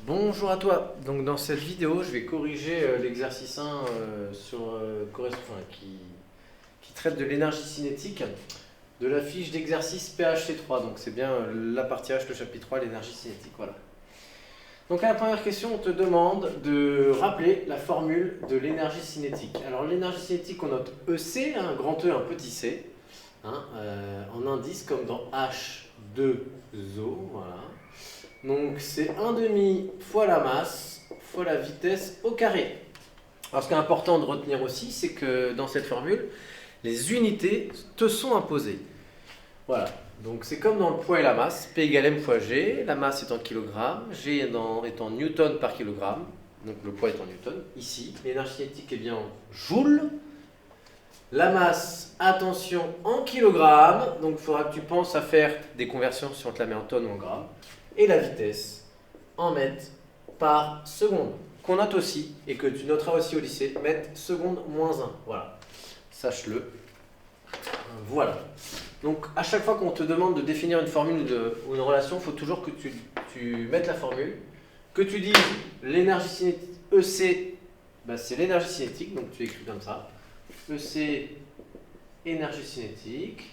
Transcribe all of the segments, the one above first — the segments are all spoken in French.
Bonjour à toi. Donc dans cette vidéo, je vais corriger l'exercice 1 qui traite de l'énergie cinétique de la fiche d'exercice PHC3. Donc c'est bien la partie H, le chapitre 3, l'énergie cinétique. Voilà. Donc à la première question, on te demande de rappeler la formule de l'énergie cinétique. Alors l'énergie cinétique, on note EC, un grand E, un petit c, en indice comme dans H2O. Voilà. Donc c'est 1,5 fois la masse fois la vitesse au carré. Alors ce qui est important de retenir aussi, c'est que dans cette formule, les unités te sont imposées. Voilà, donc c'est comme dans le poids et la masse, P égale M fois G, la masse est en kilogrammes, G est en newton par kilogramme, donc le poids est en newton. Ici, l'énergie cinétique est bien en joule. La masse, attention, en kilogrammes, donc il faudra que tu penses à faire des conversions si on te la met en tonnes ou en grammes. Et la vitesse en mètres par seconde, qu'on note aussi, et que tu noteras aussi au lycée, mètres seconde moins 1. Voilà, sache-le. Voilà. Donc à chaque fois qu'on te demande de définir une formule ou une relation, il faut toujours que tu mettes la formule, que tu dises l'énergie cinétique, EC, c'est l'énergie cinétique, donc tu écris comme ça. EC, énergie cinétique.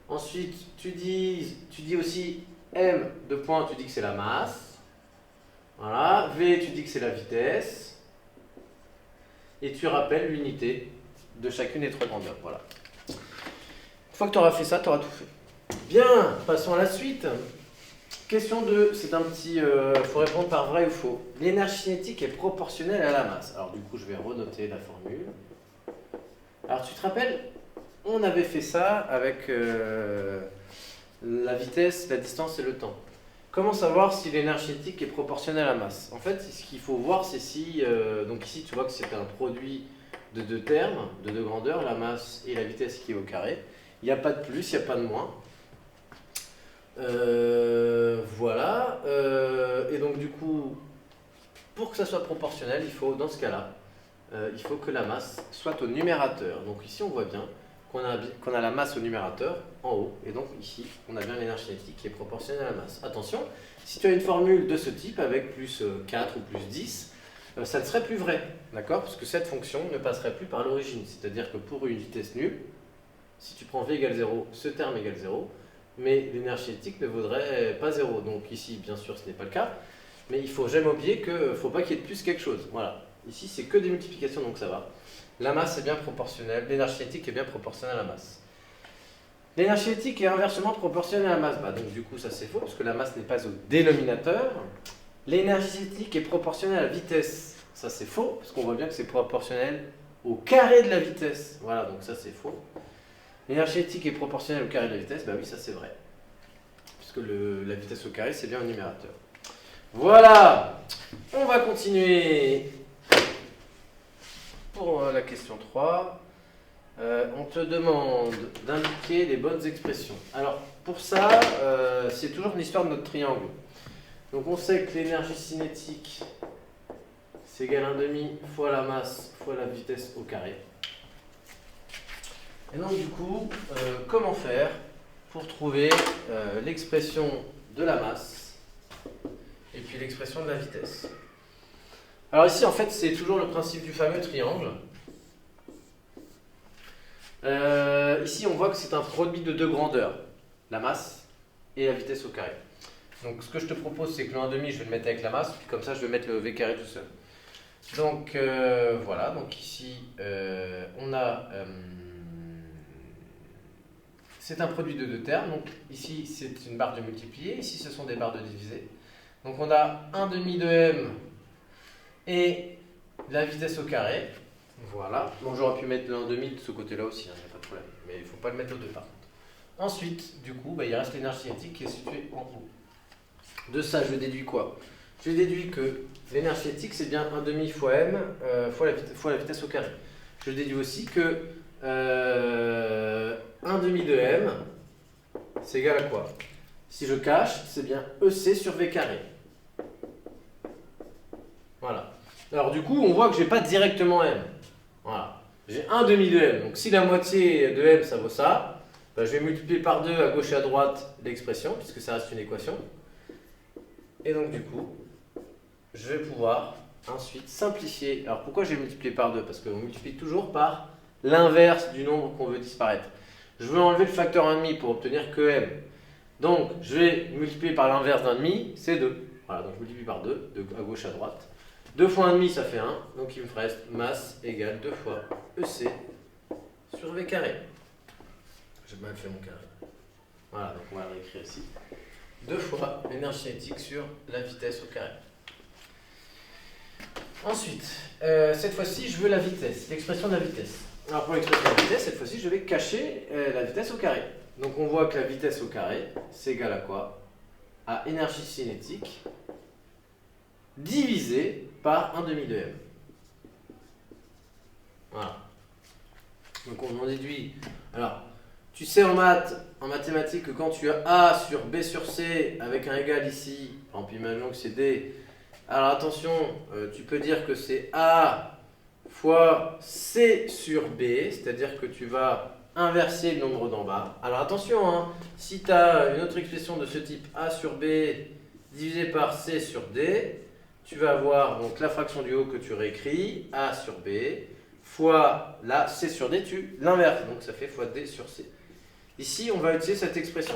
Ensuite, tu dis aussi M de point, tu dis que c'est la masse. Voilà. V, tu dis que c'est la vitesse. Et tu rappelles l'unité de chacune des trois grandeurs. Voilà. Une fois que tu auras fait ça, tu auras tout fait. Bien, passons à la suite. Question 2, c'est un petit... faut répondre par vrai ou faux. L'énergie cinétique est proportionnelle à la masse. Alors du coup, je vais renoter la formule. Alors tu te rappelles, on avait fait ça avec la vitesse, la distance et le temps. Comment savoir si l'énergie cinétique est proportionnelle à la masse? En fait, ce qu'il faut voir, c'est si... donc ici, tu vois que c'est un produit de deux termes, de deux grandeurs, la masse et la vitesse qui est au carré. Il n'y a pas de plus, il n'y a pas de moins. Voilà. Et donc du coup, pour que ça soit proportionnel, il faut, dans ce cas-là, il faut que la masse soit au numérateur. Donc ici, on voit bien qu'on a la masse au numérateur, en haut, et donc ici, on a bien l'énergie cinétique qui est proportionnelle à la masse. Attention, si tu as une formule de ce type, avec plus 4 ou plus 10, ça ne serait plus vrai, d'accord? Parce que cette fonction ne passerait plus par l'origine, c'est-à-dire que pour une vitesse nulle, si tu prends V égale 0, ce terme égale 0, mais l'énergie cinétique ne vaudrait pas 0. Donc ici, bien sûr, ce n'est pas le cas, mais il ne faut jamais oublier qu'il ne faut pas qu'il y ait de plus quelque chose. Voilà, ici, c'est que des multiplications, donc ça va. La masse est bien proportionnelle, l'énergie cinétique est bien proportionnelle à la masse. L'énergie cinétique est inversement proportionnelle à la masse. Donc du coup, ça c'est faux, parce que la masse n'est pas au dénominateur. L'énergie cinétique est proportionnelle à la vitesse. Ça c'est faux, parce qu'on voit bien que c'est proportionnel au carré de la vitesse. Voilà, donc ça c'est faux. L'énergie cinétique est proportionnelle au carré de la vitesse. Oui, ça c'est vrai. Puisque la vitesse au carré, c'est bien un numérateur. Voilà, on va continuer. Pour la question 3, on te demande d'indiquer les bonnes expressions. Alors, pour ça, c'est toujours une histoire de notre triangle. Donc, on sait que l'énergie cinétique, c'est égal à 1,5 fois la masse fois la vitesse au carré. Et donc, du coup, comment faire pour trouver l'expression de la masse et puis l'expression de la vitesse? Alors ici, en fait, c'est toujours le principe du fameux triangle. Ici, on voit que c'est un produit de deux grandeurs, la masse et la vitesse au carré. Donc ce que je te propose, c'est que le 1,5, je vais le mettre avec la masse, puis comme ça, je vais mettre le v carré tout seul. Donc voilà, donc ici, on a... c'est un produit de deux termes, donc ici, c'est une barre de multiplier, ici, ce sont des barres de diviser. Donc on a 1,5 de m et la vitesse au carré, voilà. Bon, j'aurais pu mettre le 1,5 de ce côté-là aussi, il n'y a pas de problème, mais il ne faut pas le mettre aux deux par contre. Ensuite, du coup, il reste l'énergie cinétique qui est située en haut. De ça, je déduis quoi? Je déduis que l'énergie cinétique, c'est bien 1,5 fois m fois la vitesse au carré. Je déduis aussi que 1,5 de m, c'est égal à quoi? Si je cache, c'est bien EC sur v carré. Voilà. Alors du coup, on voit que je n'ai pas directement m. Voilà. J'ai 1,5 de m. Donc si la moitié de m, ça vaut ça, je vais multiplier par 2 à gauche et à droite l'expression, puisque ça reste une équation. Et donc du coup, je vais pouvoir ensuite simplifier. Alors pourquoi j'ai multiplié par 2? Parce qu'on multiplie toujours par l'inverse du nombre qu'on veut disparaître. Je veux enlever le facteur 1,5 pour obtenir que m. Donc je vais multiplier par l'inverse d'1,5, c'est 2. Voilà, donc je multiplie par 2, de à gauche à droite. 2 fois 1,5 ça fait 1, donc il me reste masse égale 2 fois EC sur V carré. J'ai mal fait mon carré. Voilà, donc on va le réécrire ici. 2 fois l'énergie cinétique sur la vitesse au carré. Ensuite, cette fois-ci, je veux la vitesse, l'expression de la vitesse. Alors pour l'expression de la vitesse, cette fois-ci, je vais cacher la vitesse au carré. Donc on voit que la vitesse au carré, c'est égal à quoi? À énergie cinétique divisé par 1/2 de m. Voilà. Donc on en déduit. Alors, tu sais en mathématiques, que quand tu as A sur B sur C avec un égal ici, par exemple, imaginons que c'est D. Alors attention, tu peux dire que c'est A fois C sur B, c'est-à-dire que tu vas inverser le nombre d'en bas. Alors attention, hein, si tu as une autre expression de ce type A sur B divisé par C sur D, tu vas avoir donc la fraction du haut que tu réécris, A sur B, fois la C sur D, tu l'inverses, donc ça fait fois D sur C. Ici, on va utiliser cette expression.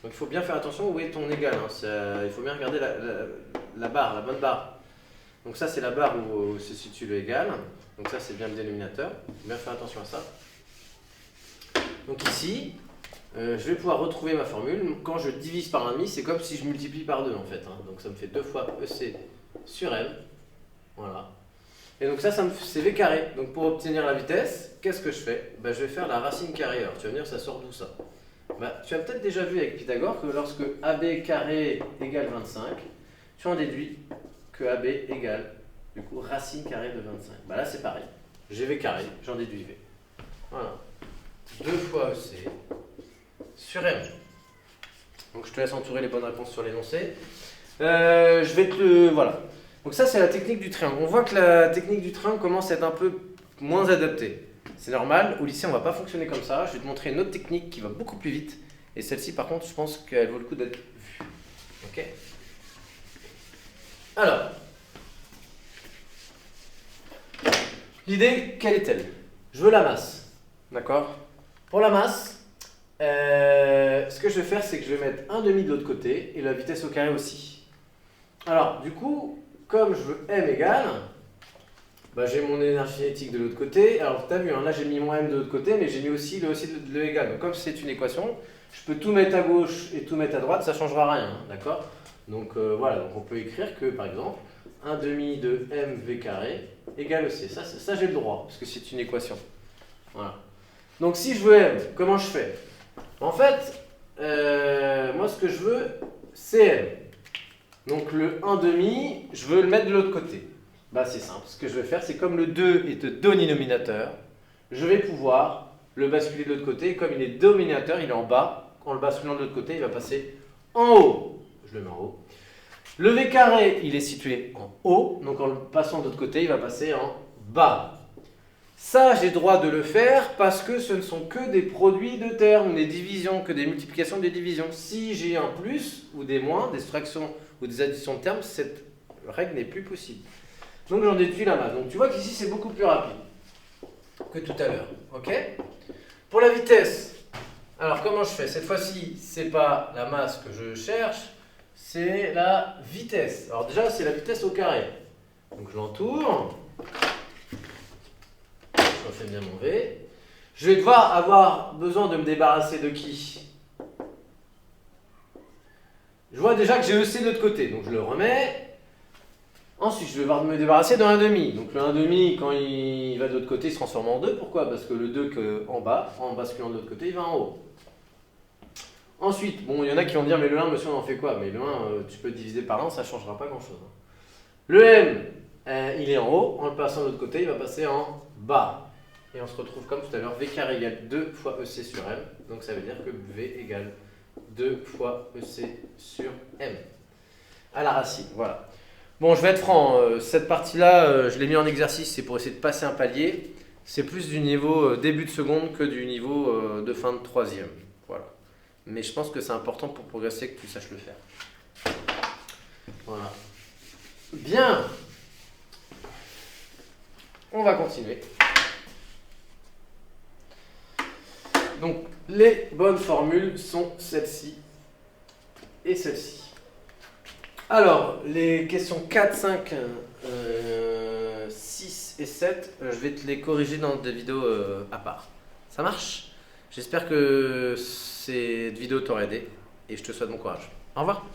Donc il faut bien faire attention où est ton égal. Hein. Il faut bien regarder la barre, la bonne barre. Donc ça, c'est la barre où se situe le égal. Donc ça, c'est bien le dénominateur. Il faut bien faire attention à ça. Donc ici, je vais pouvoir retrouver ma formule. Quand je divise par 1,5, c'est comme si je multiplie par 2 en fait. Hein. Donc ça me fait 2 fois EC sur M. Voilà. Et donc ça c'est V carré. Donc pour obtenir la vitesse, qu'est-ce que je fais? Je vais faire la racine carrée. Alors tu vas me dire, ça sort d'où ça? Tu as peut-être déjà vu avec Pythagore que lorsque AB carré égale 25, tu en déduis que AB égale du coup racine carrée de 25. Là c'est pareil. J'ai V carré, j'en déduis V. Voilà. 2 fois EC sur M. Donc je te laisse entourer les bonnes réponses sur l'énoncé. Je vais te... Voilà. Donc ça c'est la technique du triangle. On voit que la technique du triangle commence à être un peu moins adaptée. C'est normal, au lycée on ne va pas fonctionner comme ça. Je vais te montrer une autre technique qui va beaucoup plus vite. Et celle-ci par contre je pense qu'elle vaut le coup d'être vue. Ok? Alors, l'idée quelle est-elle? Je veux la masse. D'accord? Pour la masse, ce que je vais faire c'est que je vais mettre 1/2 de l'autre côté et la vitesse au carré aussi. Alors du coup, comme je veux m égale, j'ai mon énergie cinétique de l'autre côté. Alors tu as vu, hein, là j'ai mis mon m de l'autre côté, mais j'ai mis aussi le égal. Donc comme c'est une équation, je peux tout mettre à gauche et tout mettre à droite, ça ne changera rien. Hein, d'accord? Donc voilà, donc on peut écrire que par exemple, 1/2 de mv carré égale c. Ça j'ai le droit, parce que c'est une équation. Voilà. Donc si je veux m, comment je fais? En fait, moi ce que je veux, c'est m. Donc le 1/2, je veux le mettre de l'autre côté. C'est simple. Ce que je vais faire, c'est comme le 2 est dénominateur, je vais pouvoir le basculer de l'autre côté. Et comme il est dénominateur, il est en bas. En le basculant de l'autre côté, il va passer en haut. Je le mets en haut. Le v carré, il est situé en haut. Donc en le passant de l'autre côté, il va passer en bas. Ça, j'ai le droit de le faire parce que ce ne sont que des produits de termes, des divisions, que des multiplications, des divisions. Si j'ai un plus ou des moins, des fractions ou des additions de termes, cette règle n'est plus possible. Donc j'en déduis la masse. Donc tu vois qu'ici c'est beaucoup plus rapide que tout à l'heure. Ok? Pour la vitesse, alors comment je fais? Cette fois-ci, c'est pas la masse que je cherche, c'est la vitesse. Alors déjà, c'est la vitesse au carré. Donc je l'entoure. Je refais bien mon V. Je vais devoir avoir besoin de me débarrasser de qui? Je vois déjà que j'ai EC de l'autre côté, donc je le remets. Ensuite, je vais devoir me débarrasser de 1/2. Donc le 1/2, quand il va de l'autre côté, il se transforme en 2. Pourquoi? Parce que le 2 en bas, en basculant de l'autre côté, il va en haut. Ensuite, il y en a qui vont dire, mais le 1, monsieur, on en fait quoi? Mais le 1, tu peux diviser par 1, ça ne changera pas grand-chose. Le m, il est en haut. En le passant de l'autre côté, il va passer en bas. Et on se retrouve comme tout à l'heure, V carré égale 2 fois EC sur M. Donc ça veut dire que V égale 2 fois EC sur M. À la racine, voilà. Bon, je vais être franc, cette partie-là, je l'ai mis en exercice, c'est pour essayer de passer un palier. C'est plus du niveau début de seconde que du niveau de fin de troisième. Voilà. Mais je pense que c'est important pour progresser que tu saches le faire. Voilà. Bien. On va continuer. Donc, les bonnes formules sont celles-ci et celles-ci. Alors, les questions 4, 5, 6 et 7, je vais te les corriger dans des vidéos à part. Ça marche? J'espère que cette vidéo t'aura aidé et je te souhaite bon courage. Au revoir.